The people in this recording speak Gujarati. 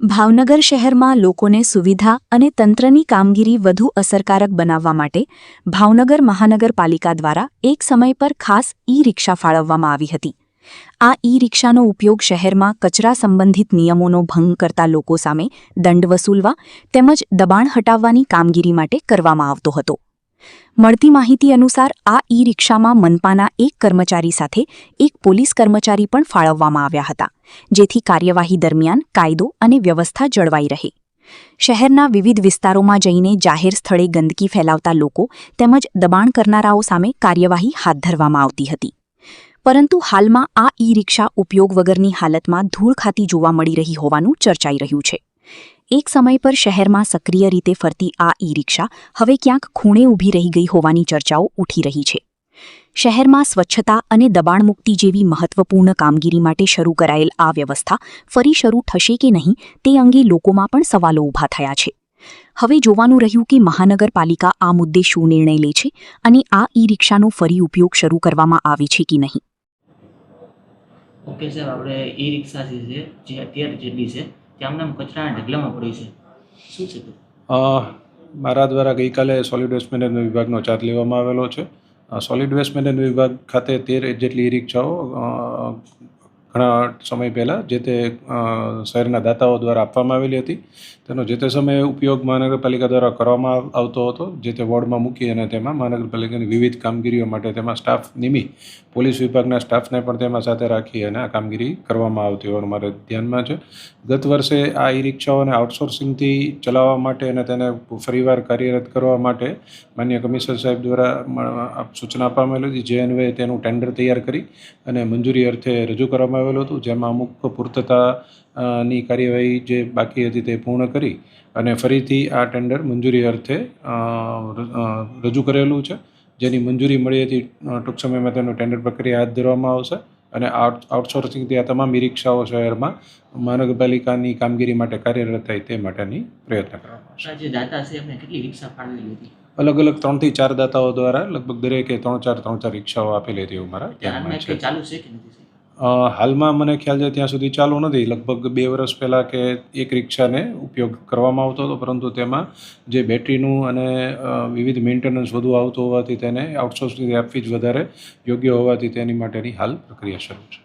ભાવનગર શહેરમાં લોકોને સુવિધા અને તંત્રની કામગીરી વધુ અસરકારક બનાવવા માટે ભાવનગર મહાનગરપાલિકા દ્વારા એક સમય પર ખાસ ઈ-રિક્ષા ફાળવવામાં આવી હતી. આ ઈ-રિક્ષાનો ઉપયોગ શહેરમાં કચરા સંબંધિત નિયમોનો ભંગ કરતા લોકો સામે દંડ વસૂલવા તેમજ દબાણ હટાવવાની કામગીરી માટે કરવામાં આવતો હતો. મળતી માહિતી અનુસાર આ ઈ-રિક્ષામાં મનપાના એક કર્મચારી સાથે એક પોલીસ કર્મચારી પણ ફાળવવામાં આવ્યા હતા, જેથી કાર્યવાહી દરમિયાન કાયદો અને વ્યવસ્થા જળવાઈ રહે. શહેરના વિવિધ વિસ્તારોમાં જઈને જાહેર સ્થળે ગંદકી ફેલાવતા લોકો તેમજ દબાણ કરનારાઓ સામે કાર્યવાહી હાથ ધરવામાં આવતી હતી. પરંતુ હાલમાં આ ઈ-રિક્ષા ઉપયોગ વગરની હાલતમાં ધૂળ ખાતી જોવા મળી રહી હોવાનું ચર્ચાઈ રહ્યું છે. એક સમય પર શહેરમાં સક્રિય રીતે ફરતી આ ઈ-રિક્ષા હવે ક્યાંક ખૂણે ઊભી રહી ગઈ હોવાની ચર્ચાઓ ઉઠી રહી છે. શહેરમાં સ્વચ્છતા અને દબાણમુક્તિ જેવી મહત્વપૂર્ણ કામગીરી માટે શરૂ કરાયેલ આ વ્યવસ્થા ફરી શરૂ થશે કે નહીં તે અંગે લોકોમાં પણ સવાલો ઊભા થયા છે. હવે જોવાનું રહ્યું કે મહાનગરપાલિકા આ મુદ્દે શું નિર્ણય લે છે અને આ ઈ-રિક્ષાનો ફરી ઉપયોગ શરૂ કરવામાં આવે છે કે નહીં. ઓકે સર, આપણે ઈ-રિક્ષા જે અત્યારે જેટલી છે ત્યાં આમ કચરાના ઢગલામાં પડી છે, શું છે તે? મારા દ્વારા ગઈકાલે સોલિડ વેસ્ટ મેનેજમેન્ટ વિભાગનો ચાર્જ લેવામાં આવેલો છે. સોલિડ વેસ્ટ મેનેજમેન્ટ વિભાગ ખાતે 13 જેટલી ઈ રિક્ષાઓ ઘણા સમય પહેલાં જે તે શહેરના દાતાઓ દ્વારા આપવામાં આવેલી હતી. તેનો જે તે સમયે ઉપયોગ મહાનગરપાલિકા દ્વારા કરવામાં આવતો હતો. જે તે વોર્ડમાં મૂકી અને તેમાં મહાનગરપાલિકાની વિવિધ કામગીરીઓ માટે તેમાં સ્ટાફ નિમી પોલીસ વિભાગના સ્ટાફને પણ તેમાં સાથે રાખી અને આ કામગીરી કરવામાં આવતી હોવાનું મારે ધ્યાનમાં છે. ગત વર્ષે આ ઈ રિક્ષાઓને આઉટસોર્સિંગથી ચલાવવા માટે અને તેને ફરીવાર કાર્યરત કરવા માટે માનનીય કમિશનર સાહેબ દ્વારા સૂચના આપવામાં આવેલી હતી. જે અન્વયે તેનું ટેન્ડર તૈયાર કરી અને મંજૂરી અર્થે રજૂ કરવામાં આવેલું હતું, જેમાં અમુક પૂર્તતાની કાર્યવાહી જે બાકી હતી તે પૂર્ણ કરી અને ફરીથી આ ટેન્ડર મંજૂરી અર્થે રજૂ કરેલું છે. જેની મંજૂરી મળી હતી ટૂંક સમયમાં તેનું ટેન્ડર પ્રક્રિયા હાથ ધરવામાં આવશે અને આઉટસોર્સિંગથી આ તમામ ઈ રિક્ષાઓ શહેરમાં મહાનગરપાલિકાની કામગીરી માટે કાર્યરત થાય તે માટેની પ્રયત્ન કરવામાં આવશે. જે દાતા છે એમને કેટલી રિક્ષા ફાળવેલી હતી? અલગ અલગ 3 થી 4 દાતાઓ દ્વારા લગભગ દરેકે 3-4 રિક્ષાઓ આપેલી હતી એવું મારા ધ્યાનમાં છે. ચાલુ છે કે નથી? હાલમાં મને ખ્યાલ છે ત્યાં સુધી ચાલુ નથી. લગભગ 2 વર્ષ પહેલાં કે એક રિક્ષાને ઉપયોગ કરવામાં આવતો હતો, પરંતુ તેમાં જે બેટરીનું અને વિવિધ મેન્ટેનન્સ વધુ આવતું હોવાથી તેને આઉટસોર્સિંગથી આપવી જ વધારે યોગ્ય હોવાથી તેની માટેની હાલ પ્રક્રિયા શરૂ છે.